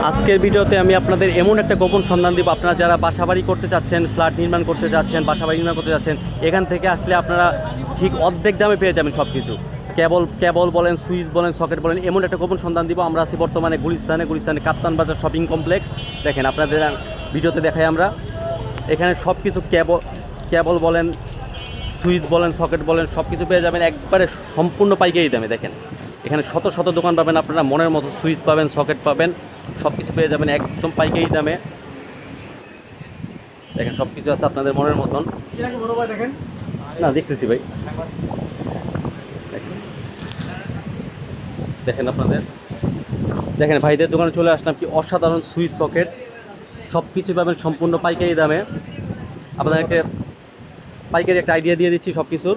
আজকের ভিডিওতে আমি আপনাদের এমন একটা গোপন সন্ধান দিব, আপনারা যারা বাসাবাড়ি করতে চাচ্ছেন, ফ্ল্যাট নির্মাণ করতে যাচ্ছেন, বাসাবাড়ি নির্মাণ করতে যাচ্ছেন, এখান থেকে আসলে আপনারা ঠিক অর্ধেক দামে পেয়ে যাবেন সব কিছু। কেবল বলেন, সুইচ বলেন, সকেট বলেন, এমন একটা গোপন সন্ধান দিব। আমরা আছি বর্তমানে গুলিস্তানে কাপ্তান বাজার শপিং কমপ্লেক্স। দেখেন আপনাদের ভিডিওতে দেখাই আমরা, এখানে সব কিছু কেবল বলেন, সুইচ বলেন, সকেট বলেন, সব কিছু পেয়ে যাবেন একবারে সম্পূর্ণ পাইকারি দামে। দেখেন এখানে শত শত দোকান পাবেন, আপনারা মনের মতো সুইচ পাবেন, সকেট পাবেন, সব কিছু পেয়ে যাবেন একদম পাইকারি দামে। দেখেন সব কিছু আছে আপনাদের মনের মতন। দেখেন না দেখতেছি ভাই, দেখেন আপনাদের, দেখেন ভাইদের দোকানে চলে আসলাম। কি অসাধারণ সুইচ, সকেট সব কিছু পাবেন সম্পূর্ণ পাইকারি দামে। আপনাদেরকে পাইকারি একটা আইডিয়া দিয়ে দিচ্ছি সব কিছুর।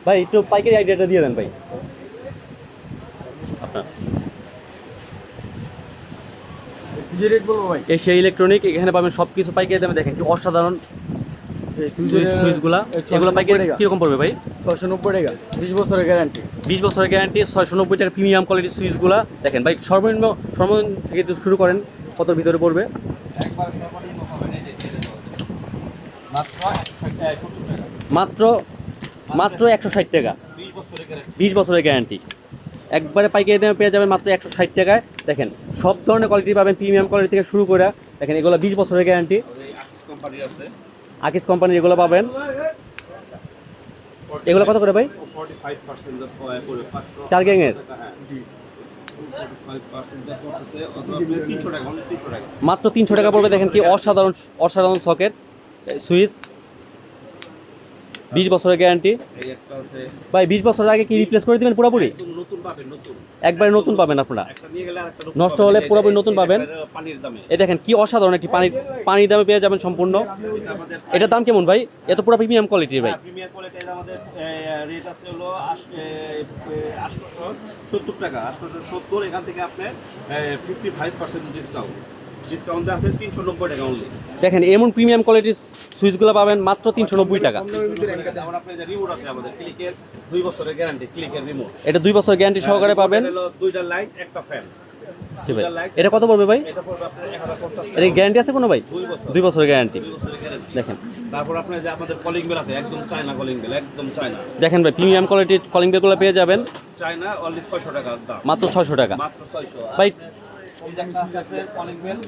ভাই একটু পাইকারি আইডিয়াটা দিয়ে দেন ভাই আপনার। এশিয়া ইলেকট্রনিক, এখানে পাবেন সব কিছু পাইকারি দামে। দেখেন কি অসাধারণ সুইচগুলা, এগুলো পাইকারি কীরকম পড়বে ভাই? 690 টাকা, 20 বছরের গ্যারান্টি। 20 বছরের গ্যারান্টি, 690 টাকা প্রিমিয়াম কোয়ালিটির সুইচগুলা। দেখেন ভাই সর্বনিম্ন থেকে একটু শুরু করেন, কতর ভিতরে পড়বে? মাত্র 160 টাকা, 20 বছরের গ্যারান্টি, একবারে পাইকারি দামে পেয়ে যাবেন মাত্র 160 টাকায়। দেখেন সব ধরনের কোয়ালিটি পাবেন, প্রিমিয়াম কোয়ালিটি থেকে শুরু করে। দেখেন এগুলো 20 বছরের গ্যারান্টি, আকিস কোম্পানির এগুলো পাবেন। এগুলো কত করে ভাই? 4 গ্যাংয়ের মাত্র 300 টাকা পড়বে। দেখেন কি অসাধারণ সকেট, সুইচ, 20 বছরের গ্যারান্টি। ভাই 20 বছরের আগে কি রিপ্লেস করে দিবেন পুরোপুরি? একবারে নতুন পাবেন আপনারা, নষ্ট হলে পুরোপুরি নতুন পাবেন। এই দেখেন কি অসাধারণ একটি পানির দামে পেয়ে যাবেন সম্পূর্ণ। এটার দাম কেমন ভাই? এত পুরো প্রিমিয়াম কোয়ালিটির ভাই। প্রিমিয়াম কোয়ালিটির আমাদের রেট আছে হলো 870 টাকা, 870। এখান থেকে আপনার 55% ডিসকাউন্ট দেওয়া আছে 390 টাকা অনলি। দেখেন এমন প্রিমিয়াম কোয়ালিটির সুইচগুলো পাবেন মাত্র 390 টাকা। রিমোট আছে আমাদের ক্লিকের, 2 বছরের গ্যারান্টি ক্লিকের রিমোট। এটা 2 বছর গ্যারান্টি সহকারে পাবেন। দুইটা লাইট, একটা ফ্যান। ঠিক ভাই, এটা কত পড়বে ভাই? এটা পড়বে আপনার 1050 এর গ্যারান্টি আছে কোনো ভাই? 2 বছরের গ্যারান্টি। দেখেন তারপর আপনার যে আমাদের কলিং বেল আছে, একদম চায়না কলিং বেল, একদম চায়না। দেখেন ভাই প্রিমিয়াম কোয়ালিটির কলিং বেলগুলো পেয়ে যাবেন চায়না, অনলি 600 টাকা দাম, মাত্র 600 টাকা। মাত্র 600 ভাই। কলিং বেল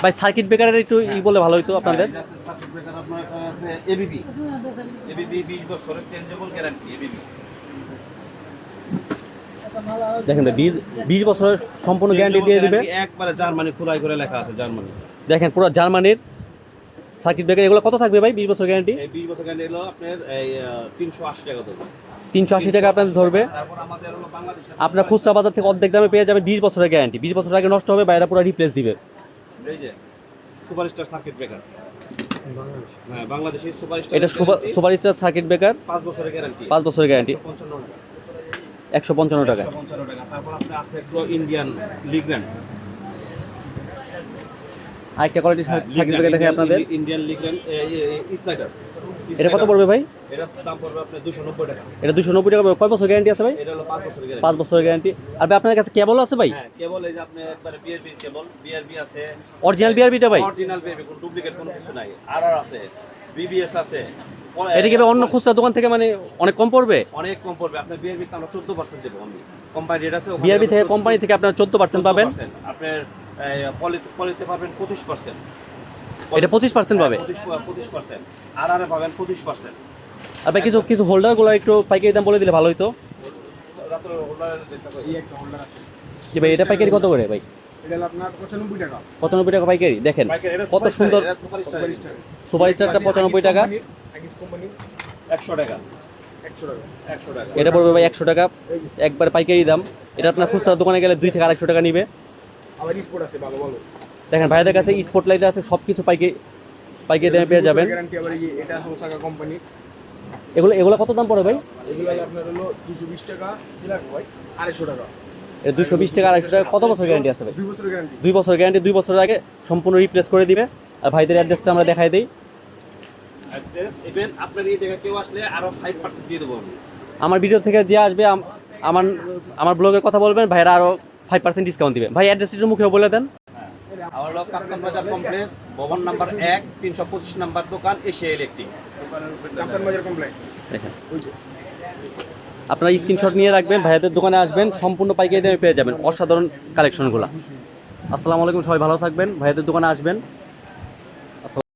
ভাই সার্কিট ব্রেকারের একটু বলে ভালো হতো আপনাদের। সার্কিট ব্রেকার আপনার আছে এবিবি 20 বছরের চেঞ্জেবল গ্যারান্টি এবিবি। দেখেন ভাই 20 বছরের সম্পূর্ণ গ্যারান্টি দিয়ে দিবে। একবারে জার্মানি খোদাই করে লেখা আছে, জার্মানি। দেখেন পুরো জার্মানির সার্কিট ব্রেকার। এগুলো কত থাকবে ভাই 20 বছর গ্যারান্টি? এই 20 বছর গ্যারান্টি হলো আপনার এই 380 টাকা দেবো। 380 টাকা আপনাদের ধরবে। তারপর আমাদের হলো বাংলাদেশে আপনার খুচরা বাজার থেকে অর্ধেক দামে পেয়ে যাবে 20 বছরের গ্যারান্টি। 20 বছর আগে নষ্ট হবে, বাইরে পুরো রিপ্লেস দিবে। এই যে সুপারস্টার সার্কিট ব্রেকার, হ্যাঁ বাংলাদেশে সুপারস্টার। এটা সুপারস্টার সার্কিট ব্রেকার, 5 বছরের গ্যারান্টি, 5 বছরের গ্যারান্টি, 155 টাকা। 155 টাকা। তারপর আপনি আছে একটু ইন্ডিয়ান লিগ্র্যান্ড, আরেকটা কোয়ালিটি সার্কিট ব্রেকার দেখেন আপনাদের, ইন্ডিয়ান লিগ্র্যান্ড স্নাইডার। এটা কত পড়বে ভাই? এটার দাম পড়বে আপনার 290 টাকা। এটা 290 টাকা। কয় বছর গ্যারান্টি আছে ভাই? এটা হলো 5 বছরের গ্যারান্টি। 5 বছরের গ্যারান্টি। আর ভাই আপনাদের কাছে কেবল আছে ভাই? হ্যাঁ কেবল, এই যে আপনি একবারে বিআরবি কেবল, বিআরবি আছে, অরিজিনাল বিআরবিটা ভাই? অরিজিনাল বিআরবি, কোনো ডুপ্লিকেট কোনো কিছু নাই। আরআর আছে, বিবিএস আছে। এটা কি অন্য খুচরা দোকান থেকে মানে অনেক কম পড়বে? অনেক কম পড়বে। আপনার বিআরবি তে আমরা 14% দেব অনলি। কোম্পানি রেট আছে, বিআরবি থেকে, কোম্পানি থেকে আপনারা 14% পাবেন। আপনার পলিতে পাবেন 25%। এটা 25% পাবে। 25%। আরআর পাবেন 25%। আর ভাই কিছু হোল্ডারগুলো একটু পাইকারি দাম বলে দিলে ভালো হতো। রাতের হোল্ডার যেটা এই একটা হোল্ডার আছে কি ভাই এটা পাইকারি কত করে ভাই? এটা হলো আপনার 95 টাকা। 95 টাকা পাইকারি। দেখেন কত সুন্দর সুপারস্টারটা 95 টাকা। আকিস কোম্পানি 100 টাকা, 100 টাকা, 100 টাকা। এটা পড়বে ভাই 100 টাকা, একবার পাইকারি দাম। এটা আপনার খুচরা দোকানে গেলে 2 থেকে 250 টাকা নিবে। আবার স্পোর্ট আছে, ভালো ভালো। দেখেন ভাইদের কাছে স্পট লাইট আছে, সব কিছু পাইকারি দামে পেয়ে যাবেন। গ্যারান্টি। আবার এই এটা আছে ওসাকা কোম্পানি। এগুলো কত দাম পড়ে ভাই? এগুলো আপনার হলো 220 টাকা, দিলাক ভাই 250 টাকা। এটা 220 টাকা, 250 টাকা। কত বছর গ্যারান্টি আছে ভাই? 2 বছরের গ্যারান্টি। 2 বছর গ্যারান্টি, 2 বছর আগে সম্পূর্ণ রিপ্লেস করে দিবে। আর ভাইদের অ্যাড্রেসটা আমরা দেখাই দিই। অ্যাড্রেস ইভেন আপনার এই জায়গায় কেউ আসলে আরো 5% দিয়ে দেবো আমি। আমার ভিডিও থেকে যে আসবে আমার ব্লগের কথা বলবেন, ভাইরা আরও 5% ডিসকাউন্ট দিবে। ভাই অ্যাড্রেস একটু মুখে বলে দেন। আমার হলো কাপ্তান বাজার কমপ্লেক্স, ভবন নাম্বার 1, 325 নাম্বার দোকান, এশিয়া ইলেকট্রিক। কাপ্তান বাজার কমপ্লেক্স। দেখেন আপনারা স্ক্রিনশট নিয়ে রাখবেন, ভাইয়াদের দোকানে আসবেন, সম্পূর্ণ পাইকারি দামে পেয়ে যাবেন অসাধারণ কালেকশনগুলো। আসসালামু আলাইকুম, সবাই ভালো থাকবেন, ভাইয়াদের দোকানে আসবেন।